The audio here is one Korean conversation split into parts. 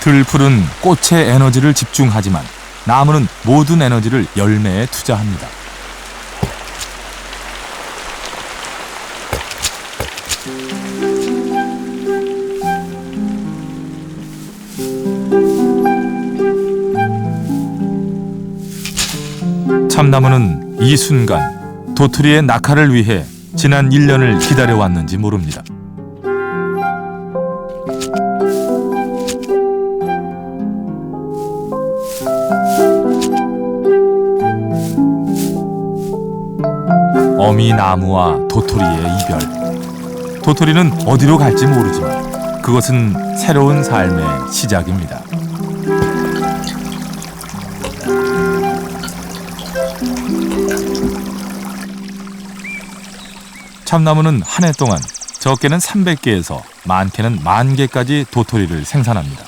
들풀은 꽃에 에너지를 집중하지만 나무는 모든 에너지를 열매에 투자합니다. 참나무는 이 순간 도토리의 낙하를 위해 지난 1년을 기다려왔는지 모릅니다. 어미 나무와 도토리의 이별. 도토리는 어디로 갈지 모르지만 그것은 새로운 삶의 시작입니다. 참나무는 한 해 동안 적게는 300개에서 많게는 10,000개까지 도토리를 생산합니다.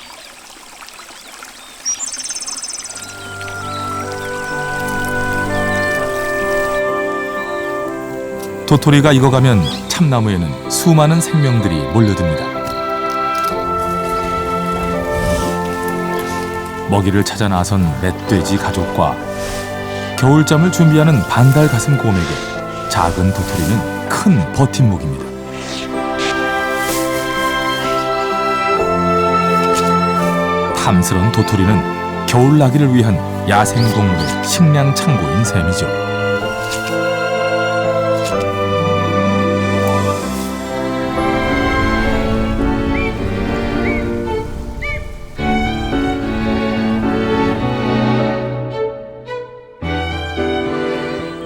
도토리가 익어가면 참나무에는 수많은 생명들이 몰려듭니다. 먹이를 찾아 나선 멧돼지 가족과 겨울잠을 준비하는 반달 가슴 곰에게 작은 도토리는 큰 버팀목입니다. 탐스런 도토리는 겨울나기를 위한 야생동물의 식량 창고인 셈이죠.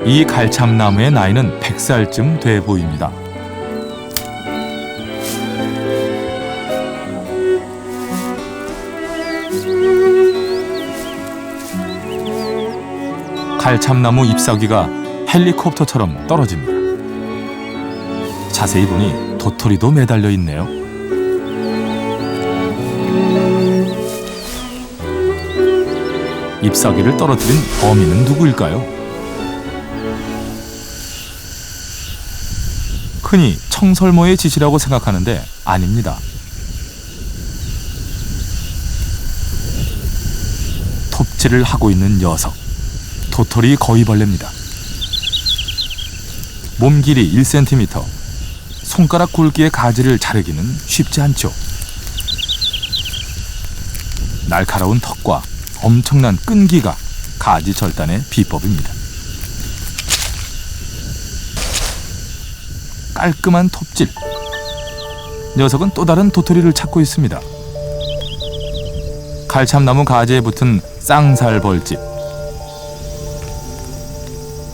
이 갈참나무의 나이는 100살쯤 돼 보입니다. 갈참나무 잎사귀가 헬리콥터처럼 떨어집니다. 자세히 보니 도토리도 매달려 있네요. 잎사귀를 떨어뜨린 범인은 누구일까요? 흔히 청설모의 짓이라고 생각하는데 아닙니다. 톱질을 하고 있는 녀석, 도토리 거위벌레입니다. 몸 길이 1cm, 손가락 굵기의 가지를 자르기는 쉽지 않죠. 날카로운 턱과 엄청난 끈기가 가지 절단의 비법입니다. 깔끔한 톱질. 녀석은 또 다른 도토리를 찾고 있습니다. 갈참나무 가지에 붙은 쌍살벌집.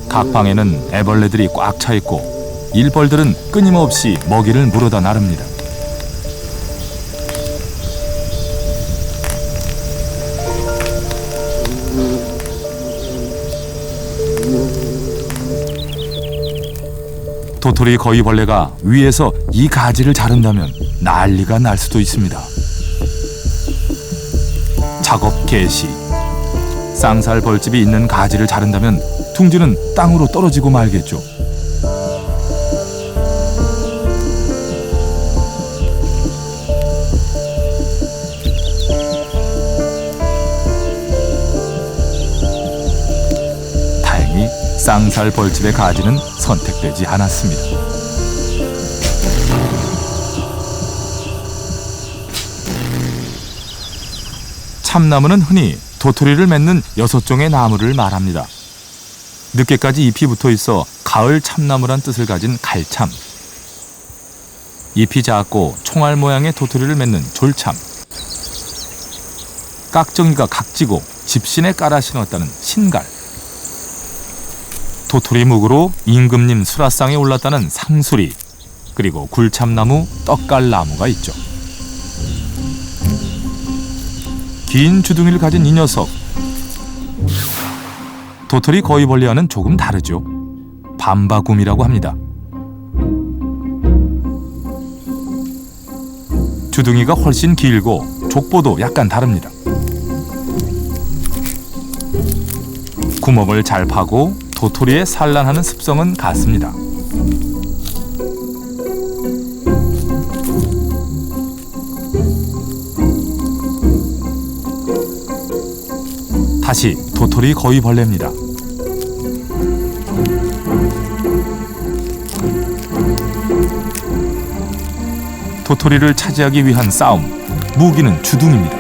각 방에는 애벌레들이 꽉 차 있고 일벌들은 끊임없이 먹이를 물어다 나릅니다. 도토리 거위벌레가 위에서 이 가지를 자른다면 난리가 날 수도 있습니다. 작업 개시. 쌍살 벌집이 있는 가지를 자른다면 둥지는 땅으로 떨어지고 말겠죠. 다행히 쌍살 벌집의 가지는 선택되지 않았습니다. 참나무는 흔히 도토리를 맺는 6종의 나무를 말합니다. 늦게까지 잎이 붙어 있어 가을 참나무란 뜻을 가진 갈참, 잎이 작고 총알 모양의 도토리를 맺는 졸참, 깍정이가 각지고 집신에 깔아 신었다는 신갈, 도토리 묵으로 임금님 수라상에 올랐다는 상수리, 그리고 굴참나무, 떡갈나무가 있죠. 긴 주둥이를 가진 이 녀석, 도토리 거위벌레와는 조금 다르죠. 밤바굼이라고 합니다. 주둥이가 훨씬 길고 족보도 약간 다릅니다. 구멍을 잘 파고 도토리에 산란하는 습성은 같습니다. 다시 도토리 거위벌레입니다. 도토리를 차지하기 위한 싸움, 무기는 주둥입니다.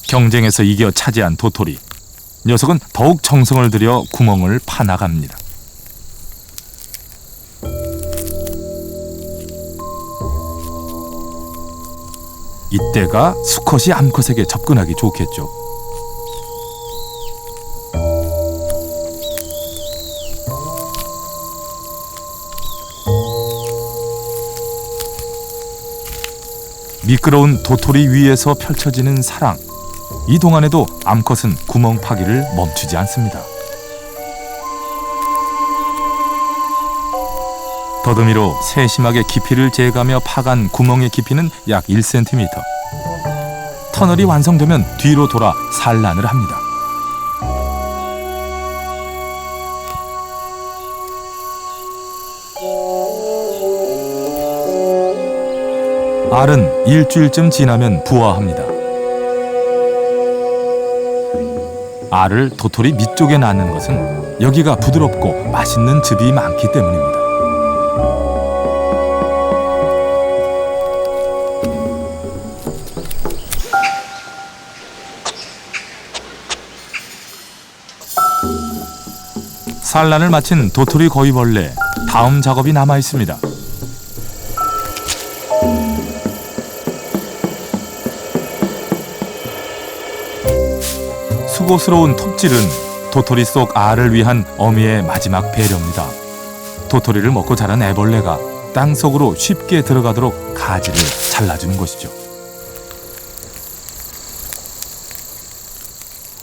경쟁에서 이겨 차지한 도토리. 녀석은 더욱 정성을 들여 구멍을 파나갑니다. 이때가 수컷이 암컷에게 접근하기 좋겠죠. 미끄러운 도토리 위에서 펼쳐지는 사랑. 이 동안에도 암컷은 구멍 파기를 멈추지 않습니다. 더듬이로 세심하게 깊이를 재가며 파간 구멍의 깊이는 약 1cm. 터널이 완성되면 뒤로 돌아 산란을 합니다. 알은 일주일쯤 지나면 부화합니다. 알을 도토리 밑쪽에 낳는 것은 여기가 부드럽고 맛있는 즙이 많기 때문입니다. 산란을 마친 도토리 거위벌레, 다음 작업이 남아 있습니다. 수고스러운 톱질은 도토리 속 알을 위한 어미의 마지막 배려입니다. 도토리를 먹고 자란 애벌레가 땅속으로 쉽게 들어가도록 가지를 잘라주는 것이죠.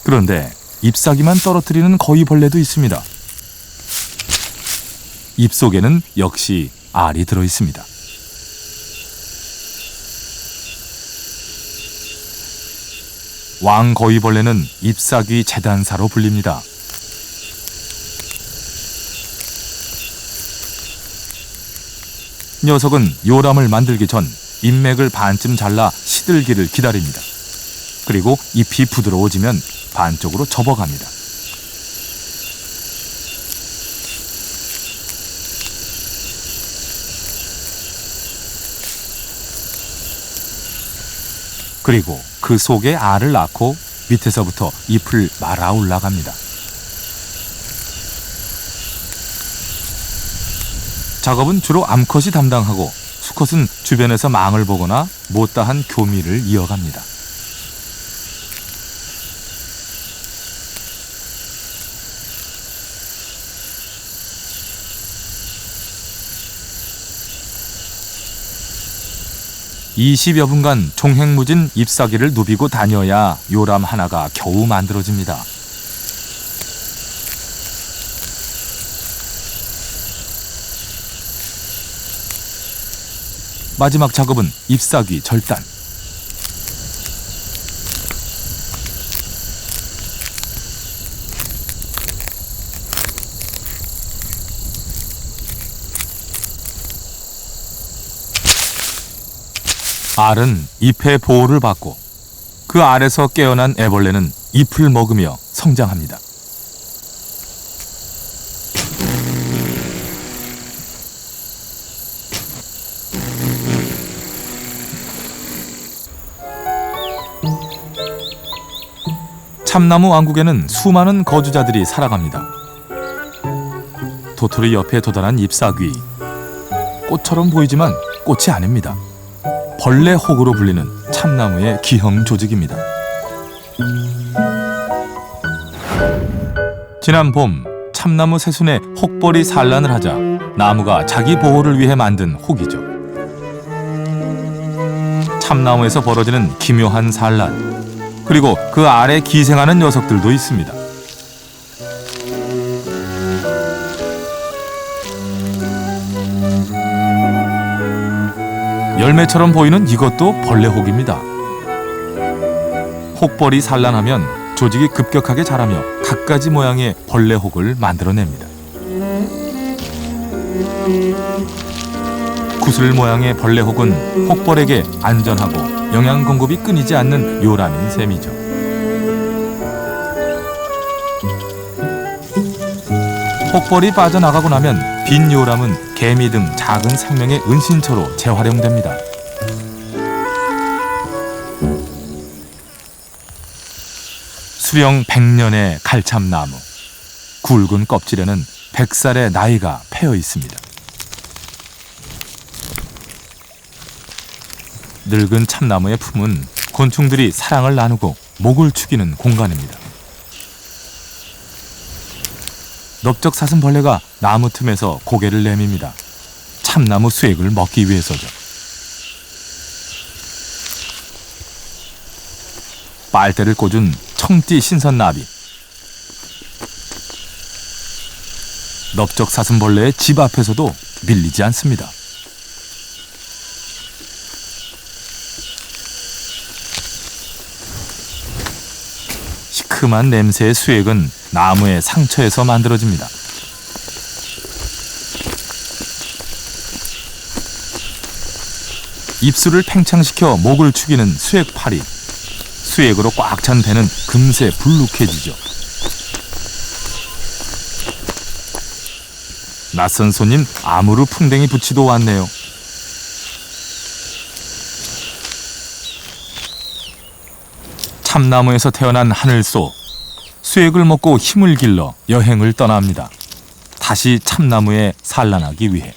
그런데 잎사귀만 떨어뜨리는 거위벌레도 있습니다. 잎 속에는 역시 알이 들어 있습니다. 왕거위벌레는 잎사귀 재단사로 불립니다. 녀석은 요람을 만들기 전 잎맥을 반쯤 잘라 시들기를 기다립니다. 그리고 잎이 부드러워지면 반쪽으로 접어갑니다. 그리고 그 속에 알을 낳고 밑에서부터 잎을 말아 올라갑니다. 작업은 주로 암컷이 담당하고 수컷은 주변에서 망을 보거나 못다한 교미를 이어갑니다. (20여 분간) 종횡무진 잎사귀를 누비고 다녀야 요람 하나가 겨우 만들어집니다. 마지막 작업은 잎사귀 절단. 알은 잎의 보호를 받고 그 알에서 깨어난 애벌레는 잎을 먹으며 성장합니다. 참나무 왕국에는 수많은 거주자들이 살아갑니다. 도토리 옆에 도달한 잎사귀. 꽃처럼 보이지만 꽃이 아닙니다. 벌레 혹으로 불리는 참나무의 기형 조직입니다. 지난 봄 참나무 새순에 혹벌이 산란을 하자 나무가 자기 보호를 위해 만든 혹이죠. 참나무에서 벌어지는 기묘한 산란, 그리고 그 아래 기생하는 녀석들도 있습니다. 열매처럼 보이는 이것도 벌레혹입니다. 혹벌이 산란하면 조직이 급격하게 자라며 갖가지 모양의 벌레 혹을 만들어냅니다. 구슬 모양의 벌레 혹은 혹벌에게 안전하고 영양 공급이 끊이지 않는 요람인 셈이죠. 혹벌이 빠져나가고 나면 빈 요람은 개미 등 작은 생명의 은신처로 재활용됩니다. 수령 100년의 갈참나무. 굵은 껍질에는 100살의 나이가 패여 있습니다. 늙은 참나무의 품은 곤충들이 사랑을 나누고 목을 축이는 공간입니다. 넓적사슴벌레가 나무 틈에서 고개를 내밉니다. 참나무 수액을 먹기 위해서죠. 빨대를 꽂은 청띠 신선나비. 넓적사슴벌레의 집 앞에서도 밀리지 않습니다. 시큼한 냄새의 수액은 나무의 상처에서 만들어집니다. 입술을 팽창시켜 목을 축이는 수액파리. 수액으로 꽉 찬 배는 금세 불룩해지죠. 낯선 손님 아무르 풍뎅이 부치도 왔네요. 참나무에서 태어난 하늘소. 수액을 먹고 힘을 길러 여행을 떠납니다. 다시 참나무에 산란하기 위해.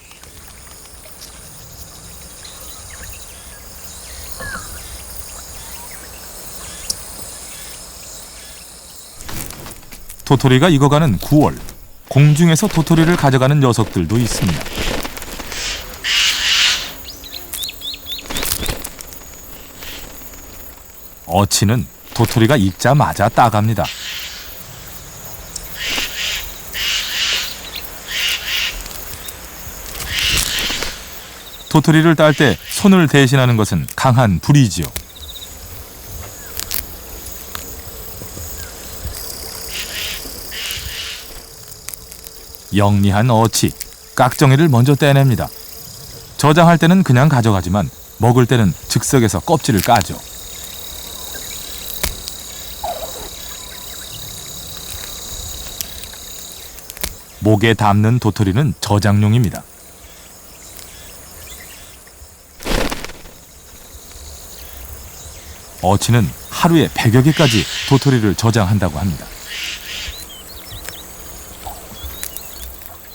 도토리가 익어가는 9월, 공중에서 도토리를 가져가는 녀석들도 있습니다. 어치는 도토리가 익자마자 따갑니다. 도토리를 딸 때 손을 대신하는 것은 강한 불이지요. 영리한 어치, 깍정이를 먼저 떼냅니다. 저장할 때는 그냥 가져가지만 먹을 때는 즉석에서 껍질을 까죠. 목에 담는 도토리는 저장용입니다. 어치는 하루에 100여 개까지 도토리를 저장한다고 합니다.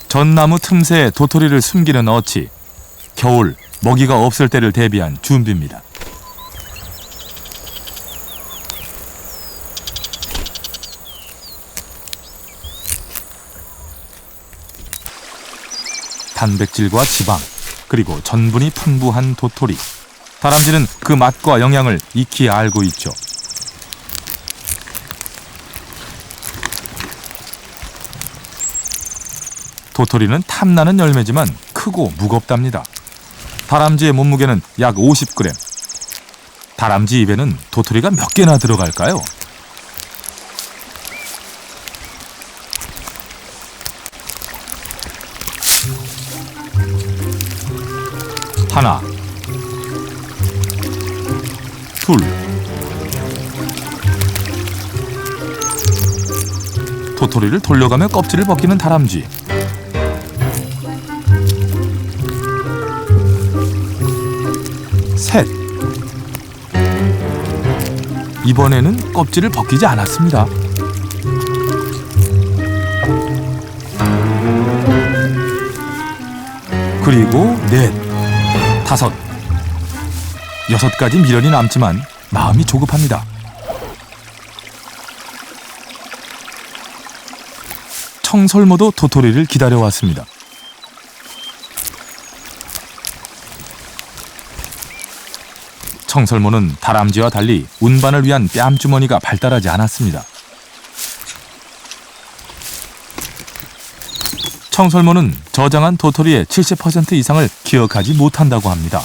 전나무 틈새에 도토리를 숨기는 어치. 겨울 먹이가 없을 때를 대비한 준비입니다. 단백질과 지방, 그리고 전분이 풍부한 도토리. 다람쥐는 그 맛과 영양을 익히 알고 있죠. 도토리는 탐나는 열매지만 크고 무겁답니다. 다람쥐의 몸무게는 약 50g. 다람쥐 입에는 도토리가 몇 개나 들어갈까요? 하나, 둘, 도토리를 돌려가며 껍질을 벗기는 다람쥐. 셋. 이번에는 껍질을 벗기지 않았습니다. 그리고 넷, 다섯, 6가지 미련이 남지만 마음이 조급합니다. 청설모도 도토리를 기다려왔습니다. 청설모는 다람쥐와 달리 운반을 위한 뺨주머니가 발달하지 않았습니다. 청설모는 저장한 도토리의 70% 이상을 기억하지 못한다고 합니다.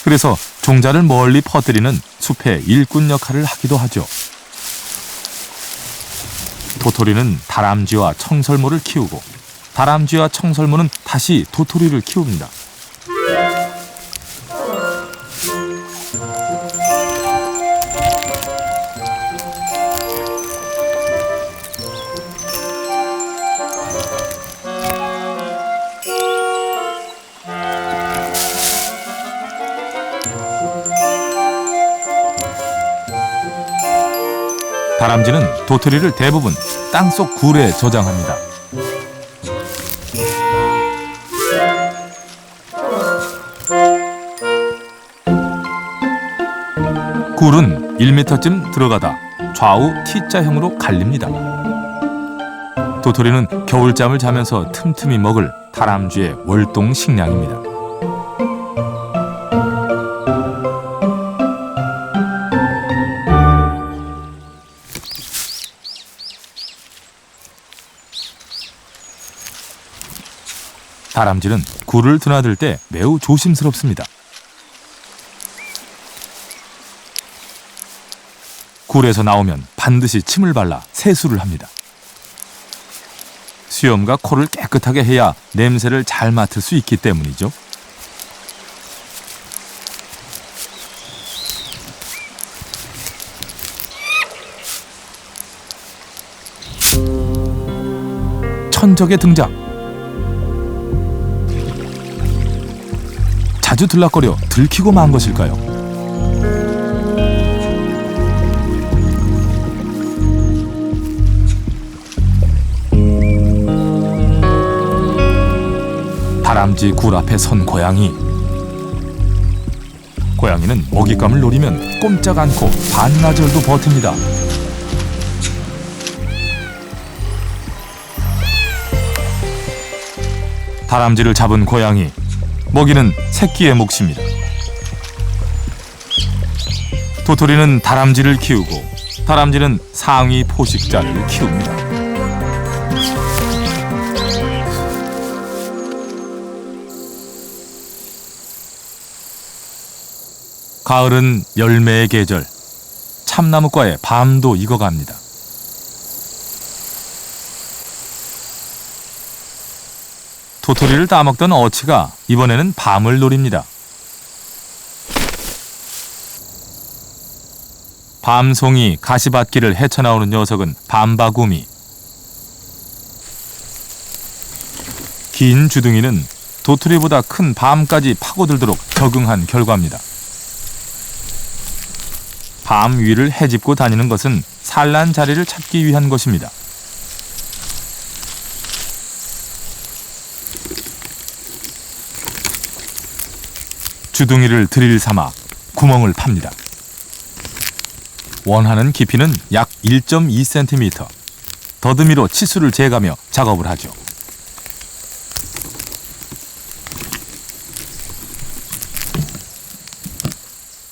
그래서 종자를 멀리 퍼뜨리는 숲의 일꾼 역할을 하기도 하죠. 도토리는 다람쥐와 청설모를 키우고 다람쥐와 청설모는 다시 도토리를 키웁니다. 다람쥐는 도토리를 대부분 땅속 굴에 저장합니다. 굴은 1m쯤 들어가다 좌우 T자형으로 갈립니다. 도토리는 겨울잠을 자면서 틈틈이 먹을 다람쥐의 월동 식량입니다. 다람쥐는 굴을 드나들 때 매우 조심스럽습니다. 굴에서 나오면 반드시 침을 발라 세수를 합니다. 수염과 코를 깨끗하게 해야 냄새를 잘 맡을 수 있기 때문이죠. 천적의 등장. 자주 들락거려 들키고 만 것일까요? 다람쥐 굴 앞에 선 고양이. 고양이는 먹잇감을 노리면 꼼짝 않고 반나절도 버팁니다. 다람쥐를 잡은 고양이. 먹이는 새끼의 몫입니다. 도토리는 다람쥐를 키우고 다람쥐는 상위 포식자를 키웁니다. 가을은 열매의 계절. 참나무과에 밤도 익어갑니다. 도토리를 따먹던 어치가 이번에는 밤을 노립니다. 밤송이 가시밭길을 헤쳐나오는 녀석은 밤바구미. 긴 주둥이는 도토리보다 큰 밤까지 파고들도록 적응한 결과입니다. 밤 위를 헤집고 다니는 것은 산란 자리를 찾기 위한 것입니다. 주둥이를 드릴 삼아 구멍을 팝니다. 원하는 깊이는 약 1.2cm. 더듬이로 치수를 재가며 작업을 하죠.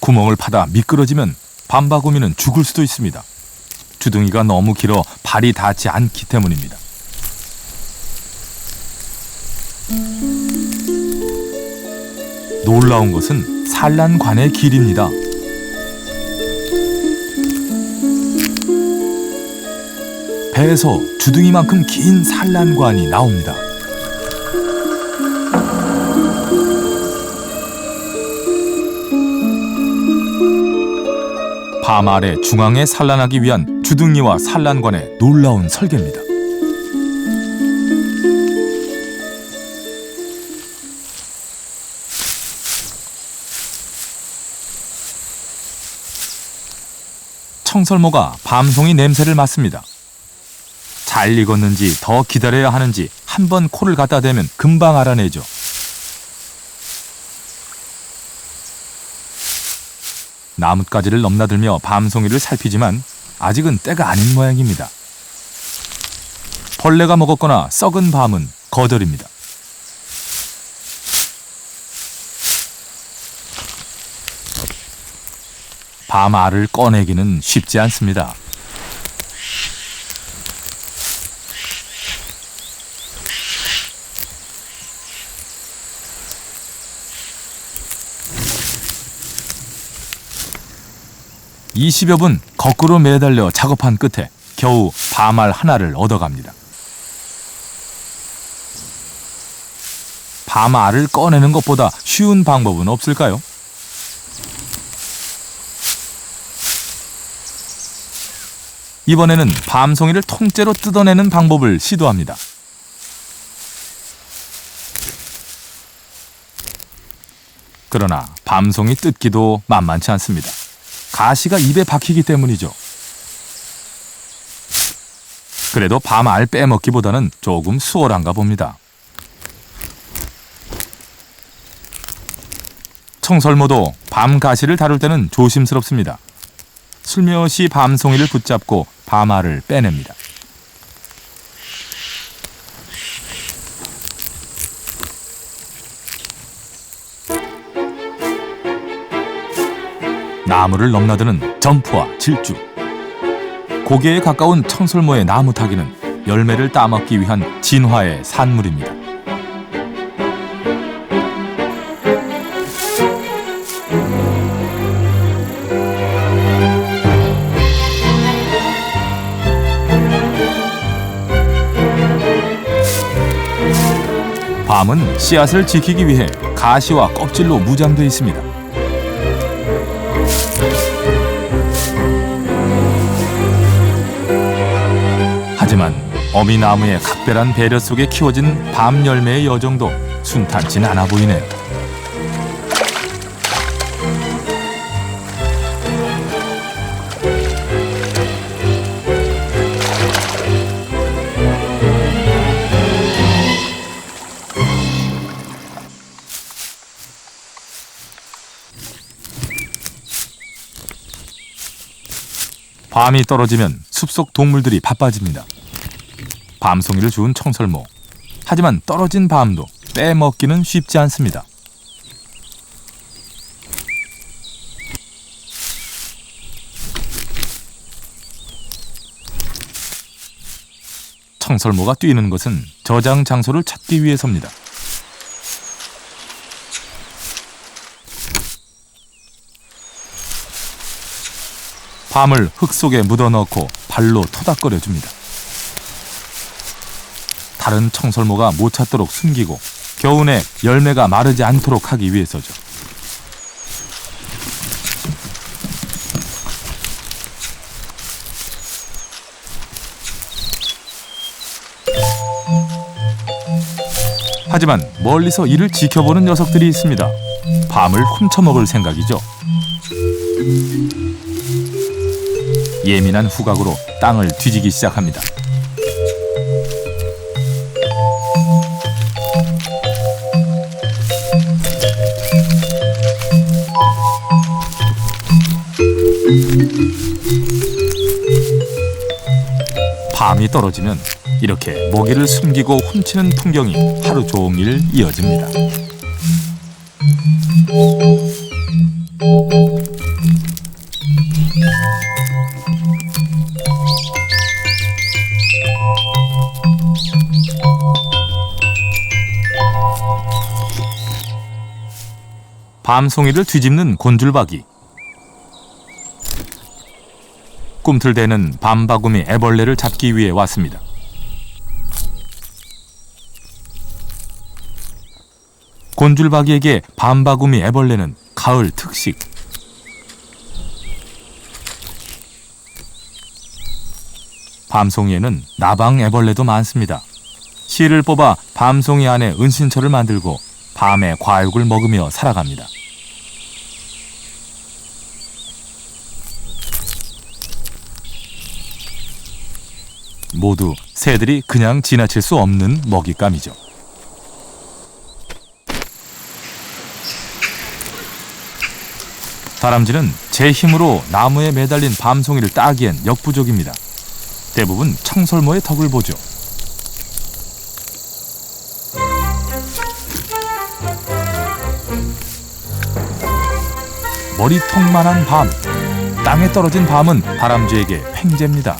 구멍을 파다 미끄러지면 밤바구미는 죽을 수도 있습니다. 주둥이가 너무 길어 발이 닿지 않기 때문입니다. 놀라운 것은 산란관의 길입니다. 배에서 주둥이만큼 긴 산란관이 나옵니다. 밤 아래 중앙에 산란하기 위한 주둥이와 산란관의 놀라운 설계입니다. 청설모가 밤송이 냄새를 맡습니다. 잘 익었는지 더 기다려야 하는지 한 번 코를 갖다 대면 금방 알아내죠. 나뭇가지를 넘나들며 밤송이를 살피지만 아직은 때가 아닌 모양입니다. 벌레가 먹었거나 썩은 밤은 거절입니다. 밤 알을 꺼내기는 쉽지 않습니다. (20여 분) 거꾸로 매달려 작업한 끝에 겨우 밤알 하나를 얻어갑니다. 밤알을 꺼내는 것보다 쉬운 방법은 없을까요? 이번에는 밤송이를 통째로 뜯어내는 방법을 시도합니다. 그러나 밤송이 뜯기도 만만치 않습니다. 가시가 입에 박히기 때문이죠. 그래도 밤알 빼먹기보다는 조금 수월한가 봅니다. 청설모도 밤 가시를 다룰 때는 조심스럽습니다. 슬며시 밤송이를 붙잡고 밤알을 빼냅니다. 나무를 넘나드는 점프와 질주. 고개에 가까운 청설모의 나무 타기는 열매를 따먹기 위한 진화의 산물입니다. 밤은 씨앗을 지키기 위해 가시와 껍질로 무장되어 있습니다. 하지만 어미나무의 각별한 배려 속에 키워진 밤 열매의 여정도 순탄치 않아 보이네요. 밤이 떨어지면 숲속 동물들이 바빠집니다. 밤송이를 주운 청설모. 하지만 떨어진 밤도 빼먹기는 쉽지 않습니다. 청설모가 뛰는 것은 저장 장소를 찾기 위해서입니다. 밤을 흙 속에 묻어넣고 발로 토닥거려줍니다. 다른 청설모가 못 찾도록 숨기고 겨우내 열매가 마르지 않도록 하기 위해서죠. 하지만 멀리서 이를 지켜보는 녀석들이 있습니다. 밤을 훔쳐먹을 생각이죠. 예민한 후각으로 땅을 뒤지기 시작합니다. 밤이 떨어지면 이렇게 먹이를 숨기고 훔치는 풍경이 하루 종일 이어집니다. 밤송이를 뒤집는 곤줄박이. 꿈틀대는 밤바구미 애벌레를 잡기 위해 왔습니다. 곤줄박이에게 밤바구미 애벌레는 가을 특식. 밤송이에는 나방 애벌레도 많습니다. 실을 뽑아 밤송이 안에 은신처를 만들고 밤에 과육을 먹으며 살아갑니다. 모두 새들이 그냥 지나칠 수 없는 먹잇감이죠. 다람쥐는 제 힘으로 나무에 매달린 밤송이를 따기엔 역부족입니다. 대부분 청설모의 덕을 보죠. 머리통만한 밤. 땅에 떨어진 밤은 다람쥐에게 횡재입니다.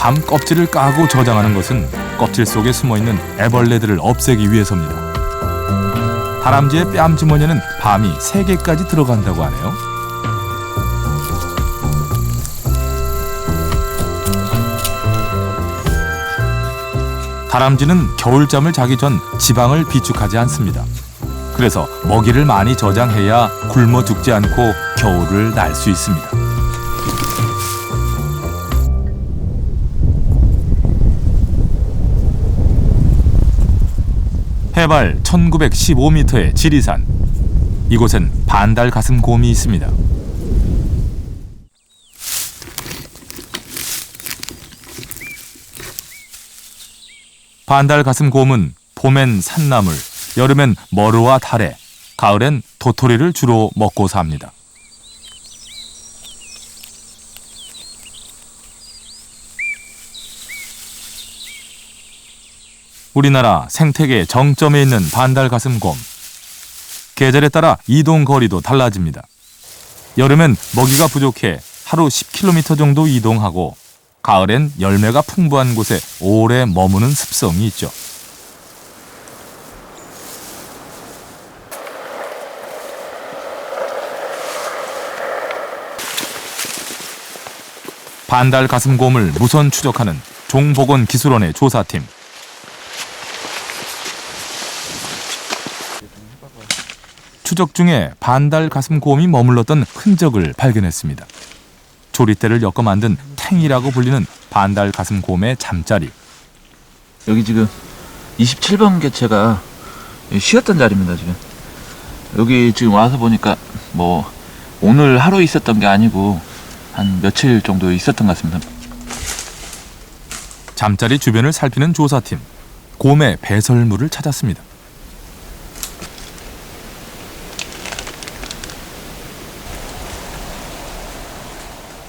밤 껍질을 까고 저장하는 것은 껍질 속에 숨어있는 애벌레들을 없애기 위해서입니다. 다람쥐의 뺨 주머니에는 밤이 3개까지 들어간다고 하네요. 다람쥐는 겨울잠을 자기 전 지방을 비축하지 않습니다. 그래서 먹이를 많이 저장해야 굶어 죽지 않고 겨울을 날 수 있습니다. 해발 1915m의 지리산. 이곳엔 반달가슴곰이 있습니다. 반달가슴곰은 봄엔 산나물, 여름엔 머루와 다래, 가을엔 도토리를 주로 먹고 삽니다. 우리나라 생태계 정점에 있는 반달가슴곰. 계절에 따라 이동 거리도 달라집니다. 여름엔 먹이가 부족해 하루 10km 정도 이동하고 가을엔 열매가 풍부한 곳에 오래 머무는 습성이 있죠. 반달가슴곰을 무선 추적하는 종보건기술원의 조사팀. 추적 중에 반달가슴곰이 머물렀던 흔적을 발견했습니다. 조리대를 엮어 만든 탱이라고 불리는 반달가슴곰의 잠자리. 여기 지금 27번 개체가 쉬었던 자리입니다. 지금 여기 지금 와서 보니까 뭐 오늘 하루 있었던 게 아니고 한 며칠 정도 있었던 것 같습니다. 잠자리 주변을 살피는 조사팀. 곰의 배설물을 찾았습니다.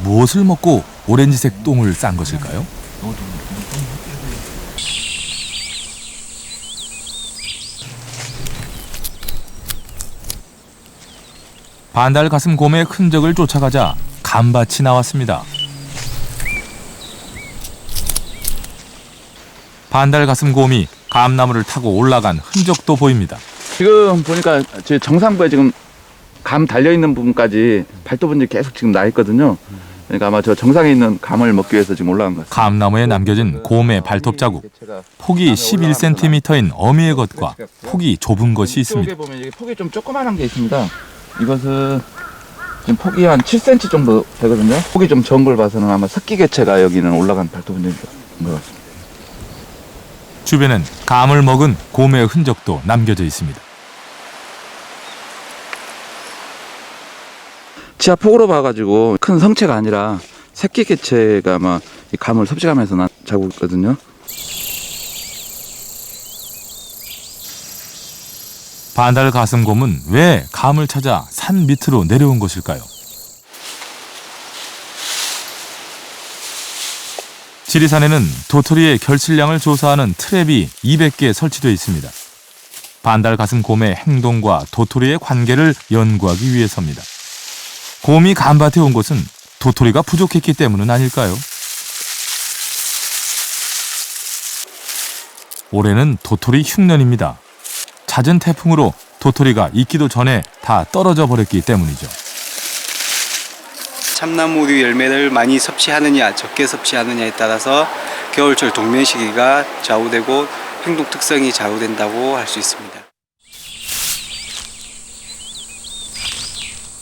무엇을 먹고 오렌지색 똥을 싼 것일까요? 반달가슴곰의 흔적을 쫓아가자 감밭이 나왔습니다. 반달가슴곰이 감나무를 타고 올라간 흔적도 보입니다. 지금 보니까 제 정상부에 지금 감 달려있는 부분까지 발톱분들이 계속 지금 나 있거든요. 그러니까 아마 저 정상에 있는 감을 먹기 위해서 지금 올라간 것 같습니다. 감나무에 남겨진 곰의 발톱 자국. 폭이 11cm인 어미의 것과 폭이 좁은 것이 있습니다. 이쪽에 보면 여기 폭이 좀 조그만한 게 있습니다. 이것은 지금 폭이 한 7cm 정도 되거든요. 폭이 좀 적은 걸 봐서는 아마 석기개체가 여기는 올라간 발톱분들인 것 같습니다. 주변엔 감을 먹은 곰의 흔적도 남겨져 있습니다. 지하 폭으로 봐가지고 큰 성체가 아니라 새끼 개체가 아마 이 감을 섭식하면서 난 자국이거든요. 반달가슴곰은 왜 감을 찾아 산 밑으로 내려온 것일까요? 지리산에는 도토리의 결실량을 조사하는 트랩이 200개 설치되어 있습니다. 반달가슴곰의 행동과 도토리의 관계를 연구하기 위해서입니다. 곰이 감밭에 온 것은 도토리가 부족했기 때문은 아닐까요? 올해는 도토리 흉년입니다. 잦은 태풍으로 도토리가 익기도 전에 다 떨어져 버렸기 때문이죠. 참나무 열매를 많이 섭취하느냐 적게 섭취하느냐에 따라서 겨울철 동면 시기가 좌우되고 행동 특성이 좌우된다고 할 수 있습니다.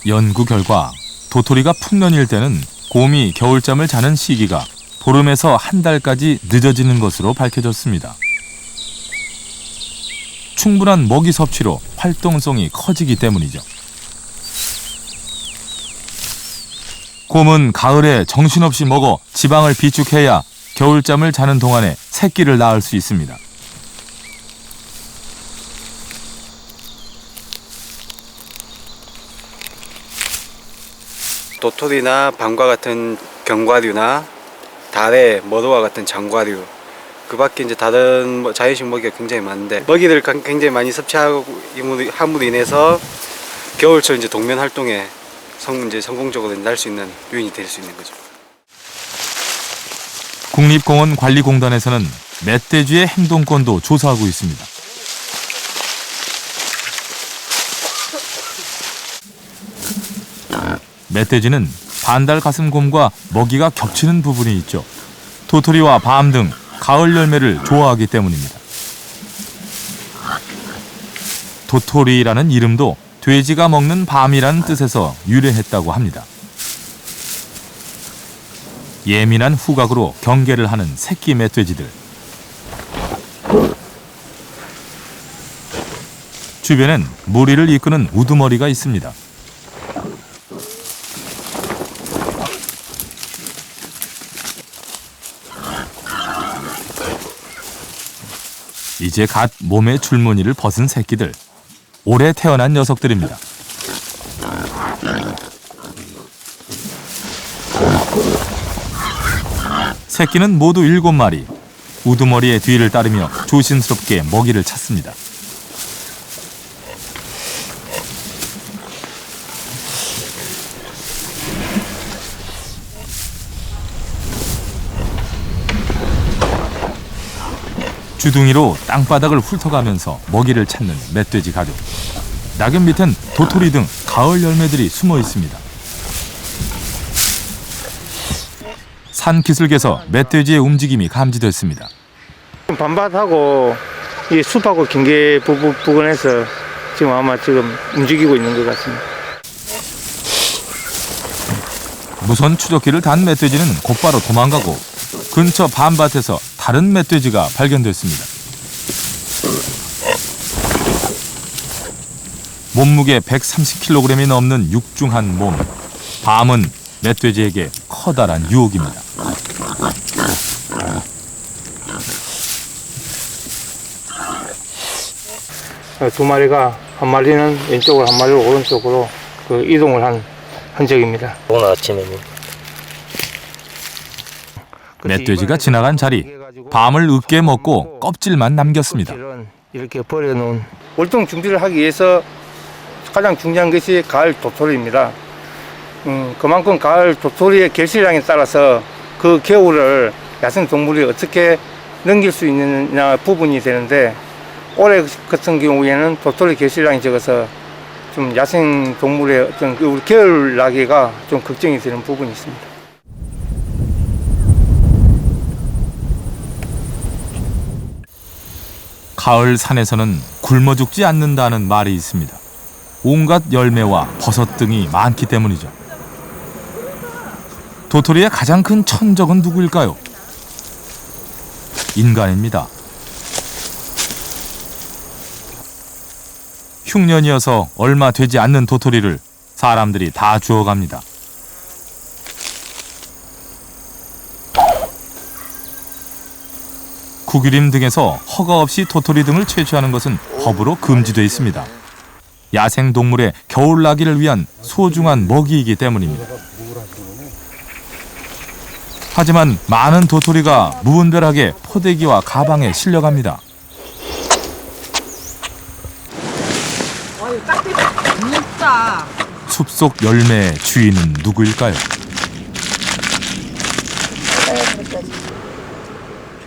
연구 결과 도토리가 풍년일 때는 곰이 겨울잠을 자는 시기가 보름에서 한 달까지 늦어지는 것으로 밝혀졌습니다. 충분한 먹이 섭취로 활동성이 커지기 때문이죠. 곰은 가을에 정신없이 먹어 지방을 비축해야 겨울잠을 자는 동안에 새끼를 낳을 수 있습니다. 도토리나 밤과 같은 견과류나 달에 머루와 같은 장과류, 그 밖에 이제 다른 자연식 먹이가 굉장히 많은데 먹이를 굉장히 많이 섭취함으로 인해서 겨울철 이제 동면 활동에 성공적으로 날 수 있는 요인이 될 수 있는 거죠. 국립공원관리공단에서는 멧돼지의 행동권도 조사하고 있습니다. 멧돼지는 반달가슴곰과 먹이가 겹치는 부분이 있죠. 도토리와 밤 등 가을 열매를 좋아하기 때문입니다. 도토리라는 이름도 돼지가 먹는 밤이라는 뜻에서 유래했다고 합니다. 예민한 후각으로 경계를 하는 새끼 멧돼지들. 주변엔 무리를 이끄는 우두머리가 있습니다. 이제 갓 몸의 줄무늬를 벗은 새끼들. 올해 태어난 녀석들입니다. 새끼는 모두 7마리. 우두머리의 뒤를 따르며 조심스럽게 먹이를 찾습니다. 주둥이로 땅바닥을 훑어가면서 먹이를 찾는 멧돼지 가족. 낙엽 밑엔 도토리 등 가을 열매들이 숨어 있습니다. 산 기슭에서 멧돼지의 움직임이 감지됐습니다. 밤밭하고 이 숲하고 경계 부근에서 지금 아마 지금 움직이고 있는 것 같습니다. 무선 추적기를 단 멧돼지는 곧바로 도망가고 근처 밤밭에서 다른 멧돼지가 발견됐습니다. 몸무게 130kg이 넘는 육중한 몸. 밤은 멧돼지에게 커다란 유혹입니다. 두 마리가 한 마리는 왼쪽으로 한 마리는 오른쪽으로 이동을 한 흔적입니다. 오늘 아침에는 멧돼지가 지나간 자리, 밤을 으깨 먹고 껍질만 남겼습니다. 이렇게 버려놓은 월동 준비를 하기 위해서 가장 중요한 것이 가을 도토리입니다. 그만큼 가을 도토리의 결실량에 따라서 그 겨울을 야생 동물이 어떻게 넘길 수 있느냐 부분이 되는데, 올해 같은 경우에는 도토리 결실량이 적어서 좀 야생 동물의 어떤 우리 겨울 나기가 좀 걱정이 되는 부분이 있습니다. 가을 산에서는 굶어 죽지 않는다는 말이 있습니다. 온갖 열매와 버섯 등이 많기 때문이죠. 도토리의 가장 큰 천적은 누구일까요? 인간입니다. 흉년이어서 얼마 되지 않는 도토리를 사람들이 다 주워갑니다. 구규림 등에서 허가 없이 도토리 등을 채취하는 것은 법으로 금지되어 있습니다. 야생동물의 겨울나기를 위한 소중한 먹이이기 때문입니다. 하지만 많은 도토리가 무분별하게 포대기와 가방에 실려갑니다. 어이, 깍두기 진짜. 숲속 열매의 주인은 누구일까요?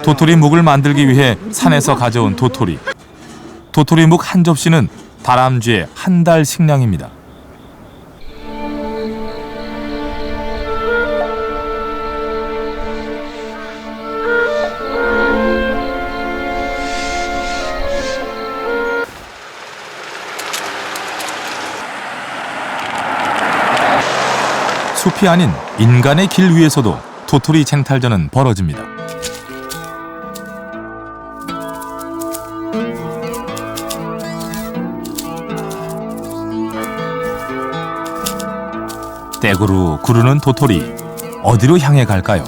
도토리 묵을 만들기 위해 산에서 가져온 도토리. 도토리 묵 한 접시는 다람쥐의 한 달 식량입니다. 숲이 아닌 인간의 길 위에서도 도토리 쟁탈전은 벌어집니다. 떼구르 구르는 도토리, 어디로 향해 갈까요?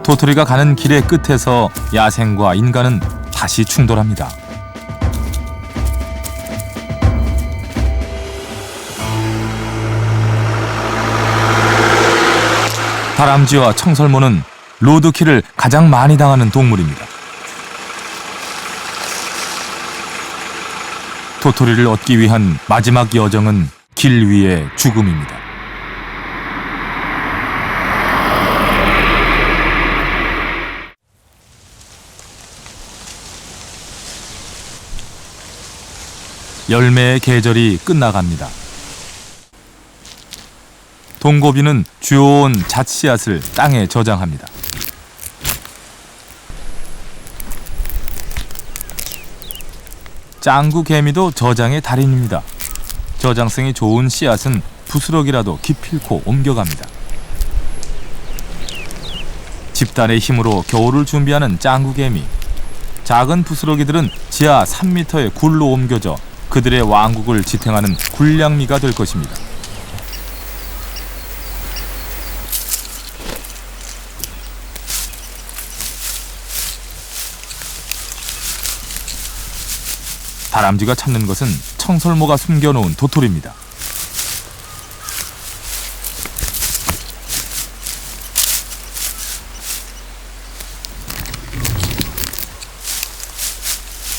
도토리가 가는 길의 끝에서 야생과 인간은 다시 충돌합니다. 다람쥐와 청설모는 로드킬을 가장 많이 당하는 동물입니다. 도토리를 얻기 위한 마지막 여정은 길 위의 죽음입니다. 열매의 계절이 끝나갑니다. 동고비는 주워온 잣씨앗을 땅에 저장합니다. 짱구 개미도 저장의 달인입니다. 저장성이 좋은 씨앗은 부스러기라도 기필코 옮겨갑니다. 집단의 힘으로 겨울을 준비하는 짱구 개미. 작은 부스러기들은 지하 3m의 굴로 옮겨져 그들의 왕국을 지탱하는 굴량미가 될 것입니다. 다람쥐가 찾는 것은 청설모가 숨겨놓은 도토리입니다.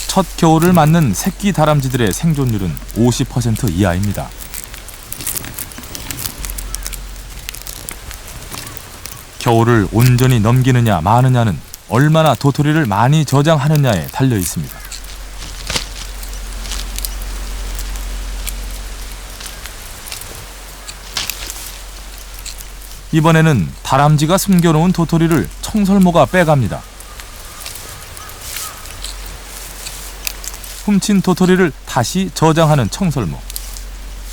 첫 겨울을 맞는 새끼 다람쥐들의 생존율은 50% 이하입니다. 겨울을 온전히 넘기느냐 마느냐는 얼마나 도토리를 많이 저장하느냐에 달려 있습니다. 이번에는 다람쥐가 숨겨놓은 도토리를 청설모가 빼갑니다. 훔친 도토리를 다시 저장하는 청설모.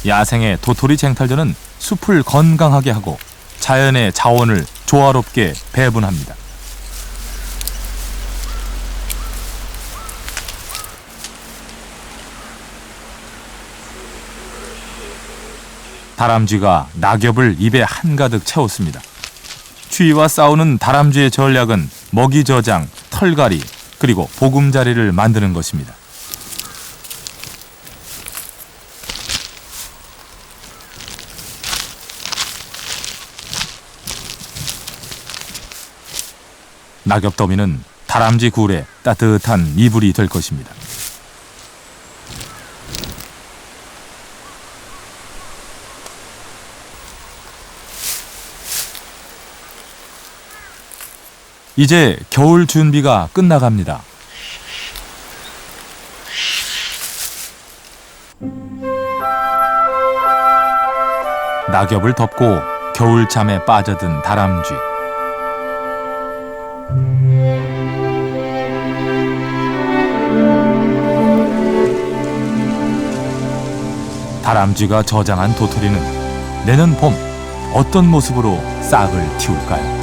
야생의 도토리 쟁탈전은 숲을 건강하게 하고 자연의 자원을 조화롭게 배분합니다. 다람쥐가 낙엽을 입에 한가득 채웠습니다. 추위와 싸우는 다람쥐의 전략은 먹이 저장, 털갈이, 그리고 보금자리를 만드는 것입니다. 낙엽 더미는 다람쥐 굴에 따뜻한 이불이 될 것입니다. 이제 겨울 준비가 끝나갑니다. 낙엽을 덮고 겨울잠에 빠져든 다람쥐. 다람쥐가 저장한 도토리는 내년 봄 어떤 모습으로 싹을 틔울까요?